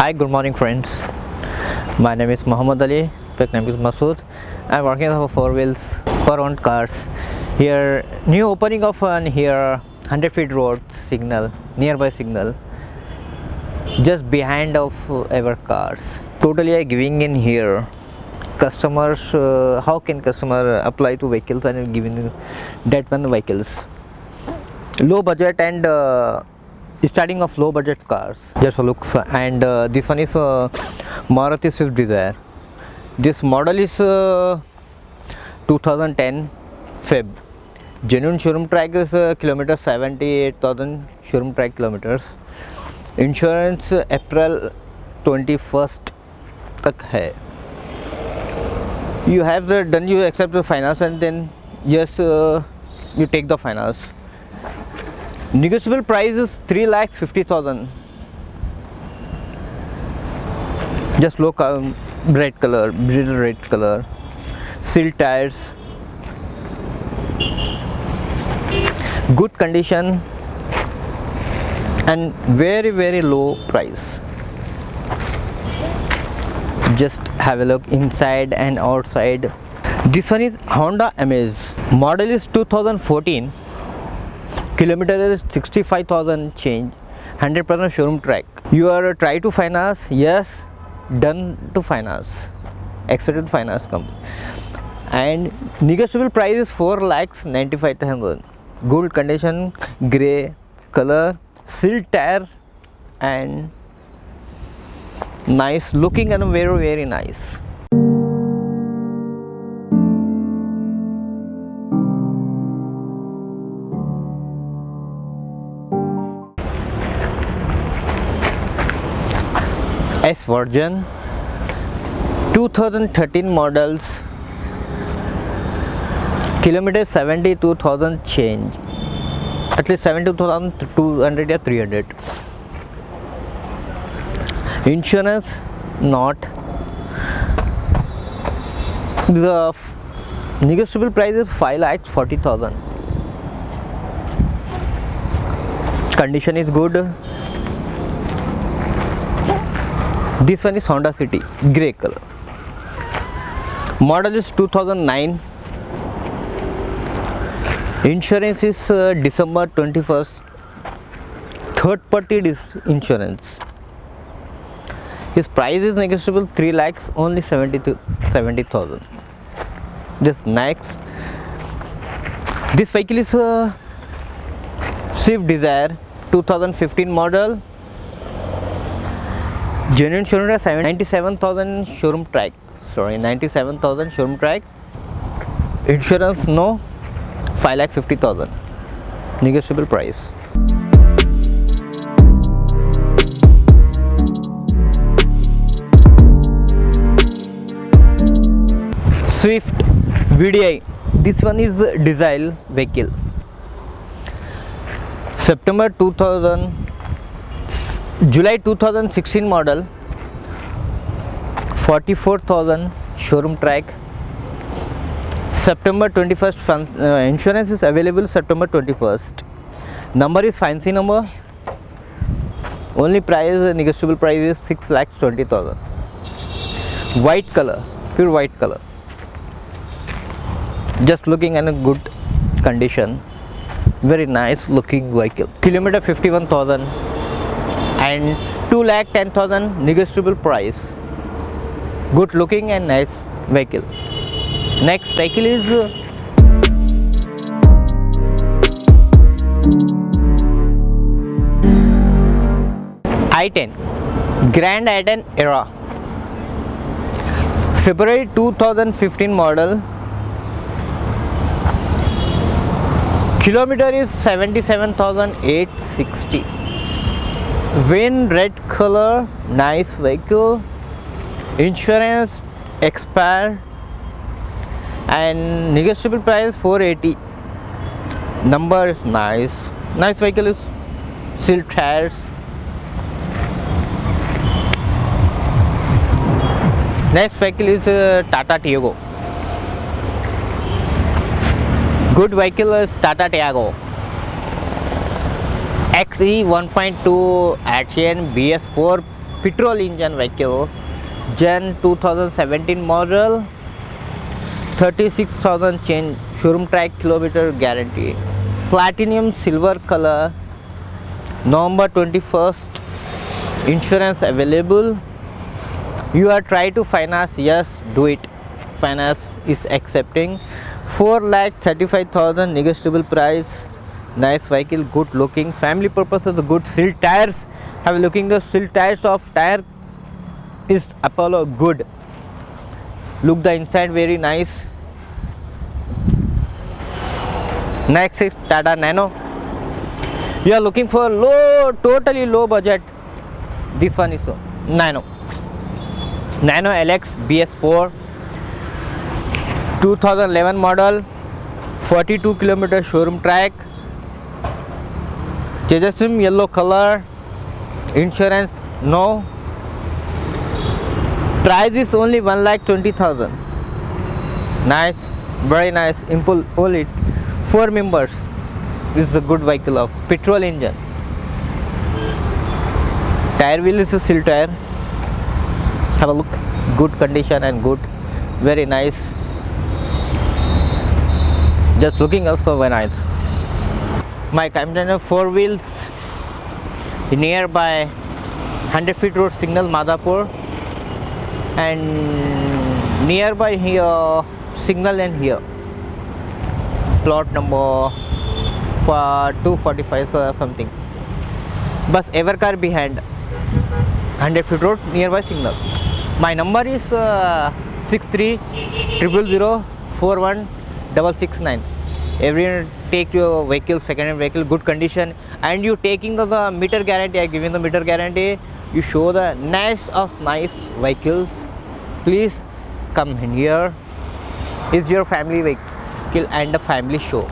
Hi, good morning, friends. My name is Muhammad Ali. Pet name is Masood. I'm working on four wheels per owned cars. Here, new opening of an here 100 feet road signal, nearby signal, just behind of our cars. Totally I giving in here. Customers, how can customer apply to vehicles and giving that one vehicles? Low budget and starting of low budget cars, just looks. And this one is Maruti Swift Desire. This model is 2010 Feb. Genuine showroom track is kilometer 78,000 showroom track kilometers. Insurance April 21st तक है. You have the done, you accept the finance, and then yes, you take the finance. Negotiable price is 3,50,000. Just look, red color, brittle red color, seal tires, good condition, and very low price. Just have a look inside and outside. This one is Honda Amaze. Model is 2014. Kilometer is 65,000 change. 100% showroom track. You are try to finance? Yes, done to finance. Accepted finance company. And negotiable price is 4,95,000. Good condition, grey color, seal tire, and nice looking and very nice. S version 2013 models, kilometer 72,000 change, at least 72,200 or 300. Insurance not. The negotiable price is 5,40,000. Condition is good. This one is Honda City, grey color. Model is 2009. Insurance is December 21st. Third party insurance. His price is negotiable, 3 lakhs, only 70,000. This next. This vehicle is Swift Desire 2015 model. Genuine showroom track, 97,000 showroom track. 97,000 showroom track. Insurance no, 5,50,000. Negotiable price. Swift VDI. This one is diesel vehicle. July 2016 model, 44,000 showroom track. September 21st, insurance is available September 21st. Number is fancy number. Only price, negotiable price is 6,20,000. White color, pure white color. Just looking in a good condition. Very nice looking vehicle. Kilometer 51,000. And 2,10,000 negotiable price. Good looking and nice vehicle. Next vehicle is i10 Grand i10 era. February 2015 model. Kilometer is 77,860. Win red color, nice vehicle. Insurance expired and negotiable price 480. Number is nice. Nice vehicle is seal tires. Next vehicle is Tata Tiago. Good vehicle is Tata Tiago. XE 1.2 Action BS4 petrol engine vehicle, Gen 2017 model, 36,000 change, showroom track kilometer guarantee, platinum silver color, November 21st, insurance available. You are try to finance, yes, do it, finance is accepting. 4,35,000 negotiable price. Nice vehicle, good looking, family purpose of the good. Sill tires, have a looking the sill tires of tire is Apollo good. Look the inside, very nice. Next is Tata Nano. You are looking for low, totally low budget, this one is Nano LX BS4, 2011 model, 42 km showroom track, Jasmine yellow color, insurance no, price is only 1,20,000. Nice, very nice, impulse only 4 members. This is a good vehicle of petrol engine. Tire wheel is a sill tire. Have a look, good condition and good, very nice. Just looking also very nice. My container 4 wheels nearby 100 feet road signal Madhapur, and nearby here signal and here plot number 245 or something. Bus ever car behind 100 feet road nearby signal. My number is 6300041669. Everyone take your vehicle, second-hand vehicle, good condition, and you taking the meter guarantee. I giving the meter guarantee. You show the nice vehicles. Please come in here. Is your family vehicle and a family show.